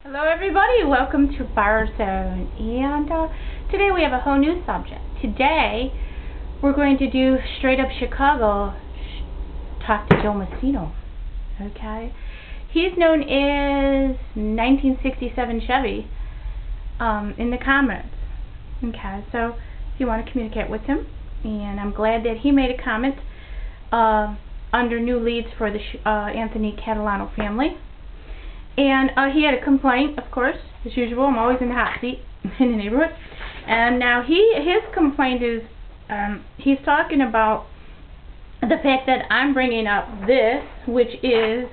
Hello everybody, welcome to Fire Zone, and today we have a whole new subject. Today we're going to do straight up Chicago, talk to Joe Messino, okay? He's known as 1967 Chevy in the comments, okay? So if you want to communicate with him, and I'm glad that he made a comment under new leads for the Anthony Catalano family. And he had a complaint, of course, as usual. I'm always in the hot seat in the neighborhood. And now his complaint is, he's talking about the fact that I'm bringing up this, which is,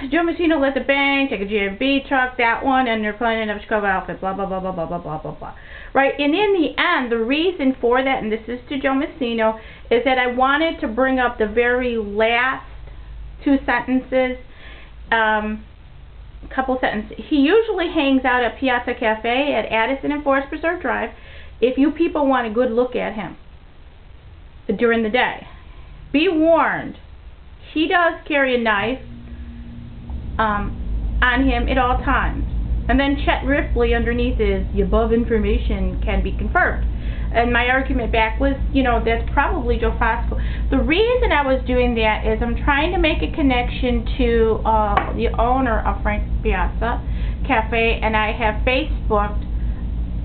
Joe Messino left the bank, take a GMB truck, that one, and they're planning a Chicago outfit, blah, blah, blah, blah, blah, blah, blah, blah, blah. Right? And in the end, the reason for that, and this is to Joe Messino, is that I wanted to bring up the very last two sentences. Couple sentences. He usually hangs out at Piazza Cafe at Addison and Forest Preserve Drive if you people want a good look at him during the day. Be warned, he does carry a knife on him at all times. And then Chet Ripley underneath is, the above information can be confirmed. And my argument back was, you know, that's probably Joe Fosco. The reason I was doing that is I'm trying to make a connection to the owner of Frank's Piazza Cafe, and I have Facebooked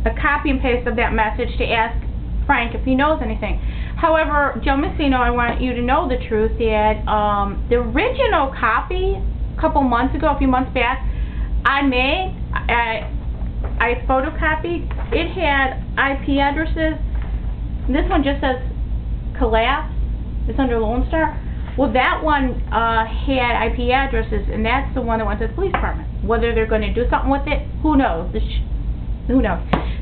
a copy and paste of that message to ask Frank if he knows anything. However, Joe Messino, I want you to know the truth that the original copy, a couple months ago, a few months back, I photocopied. It had IP addresses. This one just says collapse. It's under Lone Star. Well, that one had IP addresses, and that's the one that went to the police department. Whether they're going to do something with it, who knows? Who knows?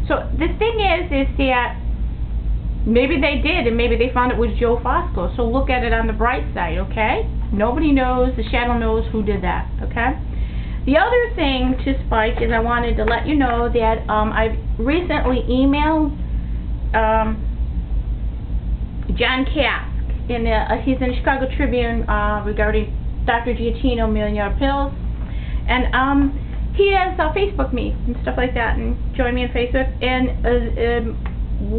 So the thing is that maybe they did, and maybe they found it was Joe Fosco. So look at it on the bright side, okay? Nobody knows. The shadow knows who did that, okay? The other thing to Spike is I wanted to let you know that I recently emailed John Kask. He's in the Chicago Tribune regarding Dr. Giacchino Millionaire Pills. And he has Facebook me and stuff like that, and join me on Facebook. And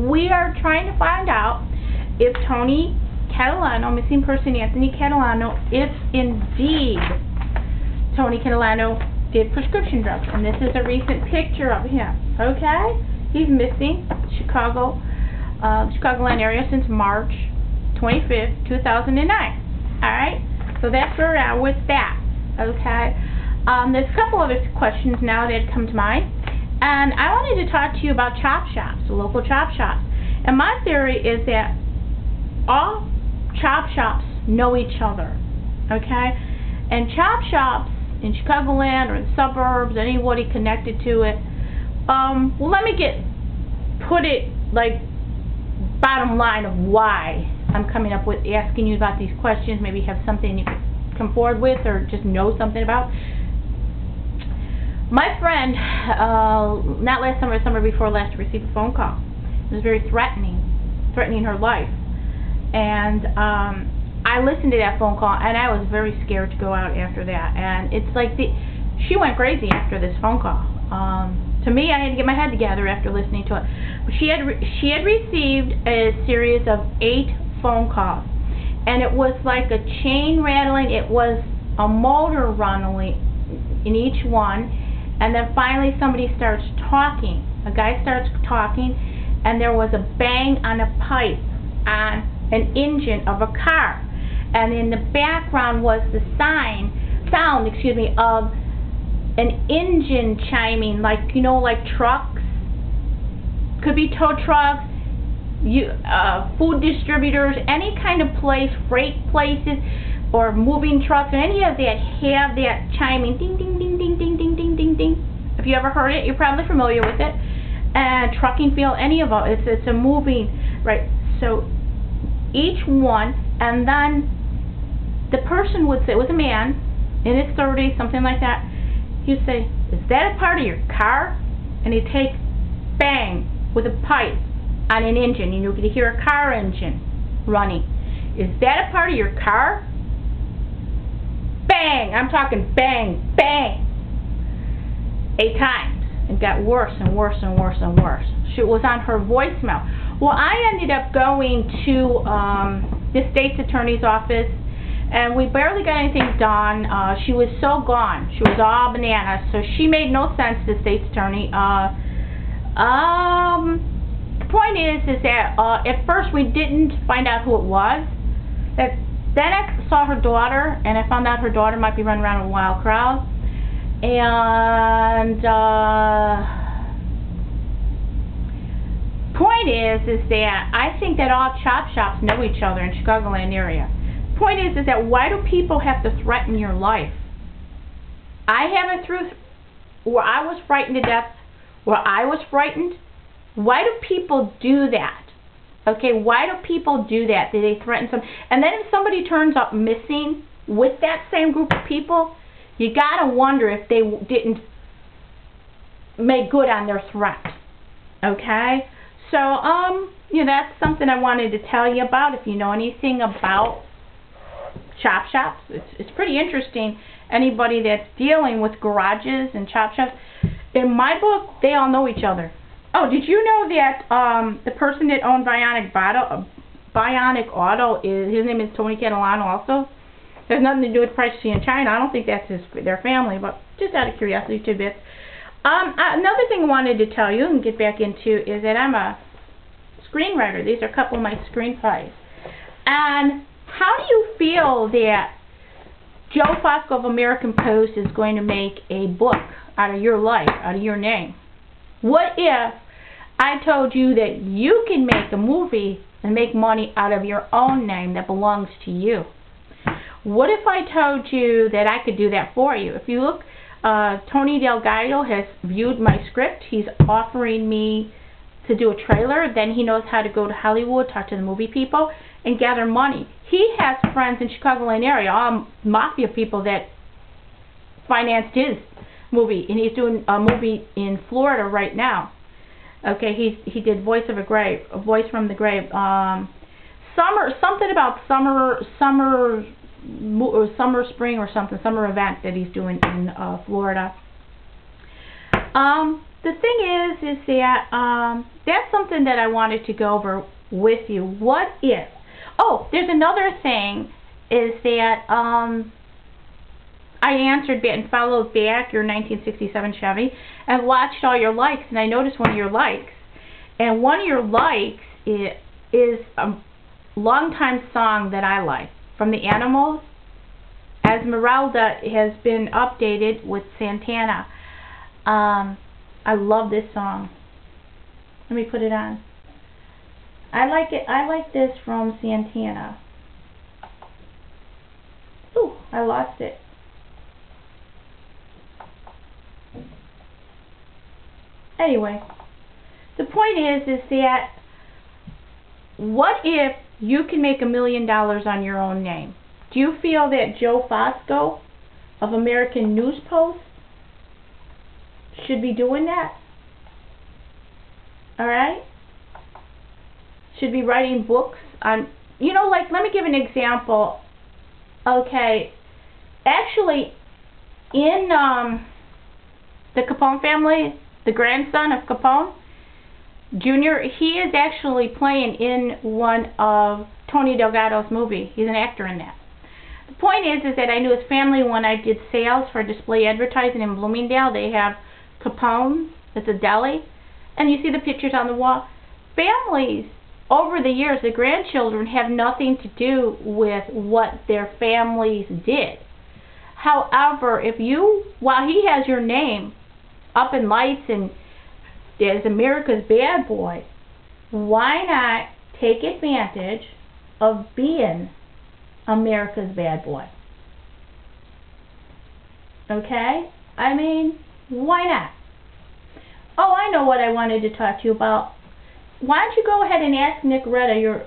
we are trying to find out if Tony Catalano, Missing Person Anthony Catalano, if indeed Tony Catalano did prescription drugs, and this is a recent picture of him. Okay, he's missing Chicagoland area since March 25th, 2009. All right, so that's where we're at with that. Okay, there's a couple other questions now that come to mind, and I wanted to talk to you about chop shops, the local chop shops. And my theory is that all chop shops know each other. Okay, and chop shops in Chicagoland or the suburbs, anybody connected to it. Well, let me put it like bottom line of why I'm coming up with asking you about these questions. Maybe you have something you could come forward with or just know something about. My friend, not last summer, summer before last, received a phone call. It was very threatening her life. And I listened to that phone call, and I was very scared to go out after that. And it's like she went crazy after this phone call. To me, I had to get my head together after listening to it. But she had received a series of 8 phone calls, and it was like a chain rattling. It was a motor running in each one, and then finally somebody starts talking. A guy starts talking, and there was a bang on a pipe on an engine of a car. And in the background was the sound, of an engine chiming, like, you know, like trucks. Could be tow trucks, food distributors, any kind of place, freight places, or moving trucks, or any of that have that chiming, ding, ding, ding, ding, ding, ding, ding, ding, ding. If you ever heard it, you're probably familiar with it. And trucking field, any of it, it's a moving, right? So each one, and then the person would say, it was a man in his 30s, something like that. He'd say, "Is that a part of your car?" And he'd take bang with a pipe on an engine, and you could hear a car engine running. "Is that a part of your car?" Bang! I'm talking bang, bang. 8 times. It got worse and worse and worse and worse. She was on her voicemail. Well, I ended up going to the state's attorney's office, and we barely got anything done. She was so gone. She was all bananas, so she made no sense to the state's attorney. The point is that at first we didn't find out who it was. Then I saw her daughter, and I found out her daughter might be running around with a wild crowd. And point is that I think that all chop shops know each other in Chicagoland area. Point is that why do people have to threaten your life? I haven't through where I was frightened to death, where I was frightened. Why do people do that? Okay, why do people do that? Do they threaten some? And then if somebody turns up missing with that same group of people, you gotta wonder if they didn't make good on their threat. Okay, so you know, that's something I wanted to tell you about. If you know anything about chop shops, it's pretty interesting. Anybody that's dealing with garages and chop shops, in my book, they all know each other. Oh, did you know that the person that owned Bionic Auto his name is Tony Catalano also? There's nothing to do with privacy in China. I don't think that's their family, but just out of curiosity, tidbits. Another thing I wanted to tell you and get back into is that I'm a screenwriter. These are a couple of my screenplays. And how do you feel that Joe Fosco of American Post is going to make a book out of your life, out of your name? What if I told you that you can make a movie and make money out of your own name that belongs to you? What if I told you that I could do that for you? If you look, Tony Delgado has viewed my script. He's offering me to do a trailer. Then he knows how to go to Hollywood, talk to the movie people, and gather money. He has friends in Chicagoland area, all mafia people that financed his movie, and he's doing a movie in Florida right now. Okay, he did Voice from the Grave, something about summer spring or something, summer event that he's doing in Florida. The thing is that that's something that I wanted to go over with you. What if? Oh, there's another thing is that I answered back and followed back your 1967 Chevy and watched all your likes, and I noticed one of your likes. And one of your likes is a longtime song that I like from the Animals. Esmeralda has been updated with Santana. I love this song. Let me put it on. I like it. I like this from Santana. Ooh, I lost it. Anyway, the point is that what if you can make $1 million on your own name? Do you feel that Joe Fosco of American News Post should be doing that? Alright? Should be writing books on, you know, like, let me give an example. Okay, actually, in the Capone family, the grandson of Capone Jr., he is actually playing in one of Tony Delgado's movies. He's an actor in that. The point is that I knew his family when I did sales for display advertising in Bloomingdale. They have Capone, it's a deli, and you see the pictures on the wall. Families, over the years, the grandchildren have nothing to do with what their families did. However, if you, while he has your name up in lights and as America's bad boy, why not take advantage of being America's bad boy? Okay? I mean, why not? Oh, I know what I wanted to talk to you about. Why don't you go ahead and ask Nick Retta, your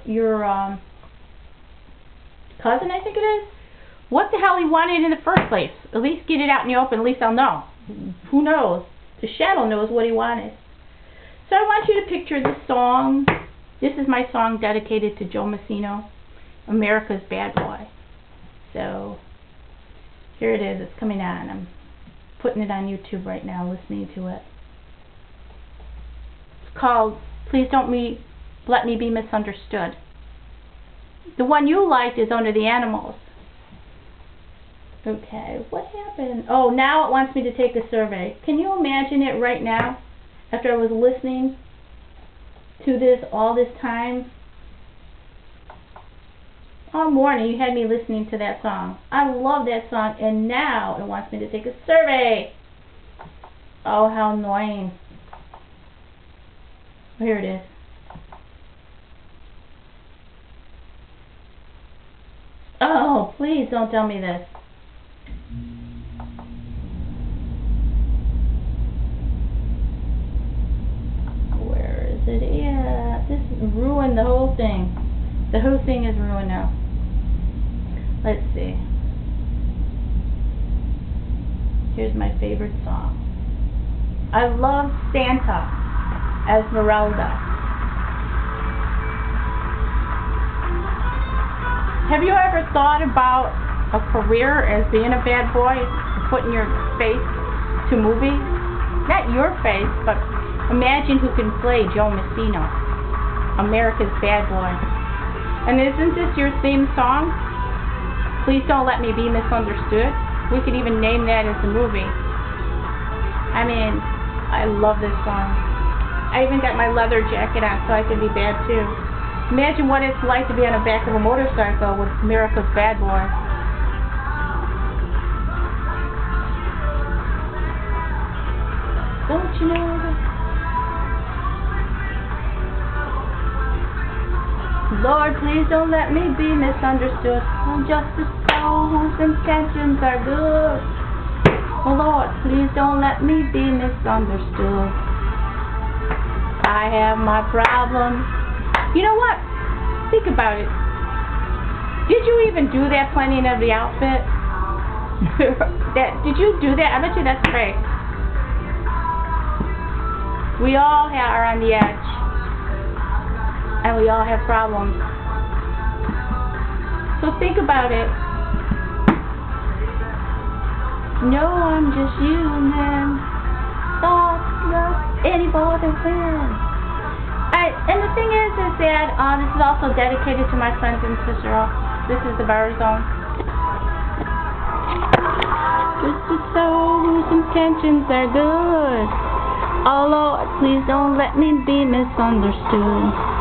cousin, I think it is, what the hell he wanted in the first place? At least get it out in the open. At least I'll know. Who knows? The shadow knows what he wanted. So I want you to picture this song. This is my song dedicated to Joe Messino, America's Bad Boy. So here it is. It's coming on. putting it on YouTube right now, listening to it. It's called Please Don't Let Me Be Misunderstood. The one you liked is Under the Animals. Okay, what happened? Oh, now it wants me to take a survey. Can you imagine it right now? After I was listening to this all this time? All morning you had me listening to that song. I love that song, and now it wants me to take a survey. Oh, how annoying. Here it is. Oh, please don't tell me this. Where is it at? This ruined the whole thing. The whole thing is ruined now. Let's see. Here's my favorite song. I love Santa, Esmeralda. Have you ever thought about a career as being a bad boy, putting your face to movies? Not your face, but imagine who can play Joe Messino, America's bad boy. And isn't this your theme song? Please Don't Let Me Be Misunderstood. We could even name that as the movie. I mean, I love this song. I even got my leather jacket on so I can be bad too. Imagine what it's like to be on the back of a motorcycle with America's bad boy. Don't you know that? Lord, please don't let me be misunderstood. I'm just a soul whose intentions are good. Oh Lord, please don't let me be misunderstood. I have my problems. You know what? Think about it. Did you even do that planning of the outfit? Did you do that? I bet you that's fake. We all are on the edge. And we all have problems. So think about it. No, I'm just human. Thoughts, love, any bother when. And the thing is that this is also dedicated to my friends and sister. This is the Bar Zone. Just a soul whose intentions are good. Oh Lord, please don't let me be misunderstood.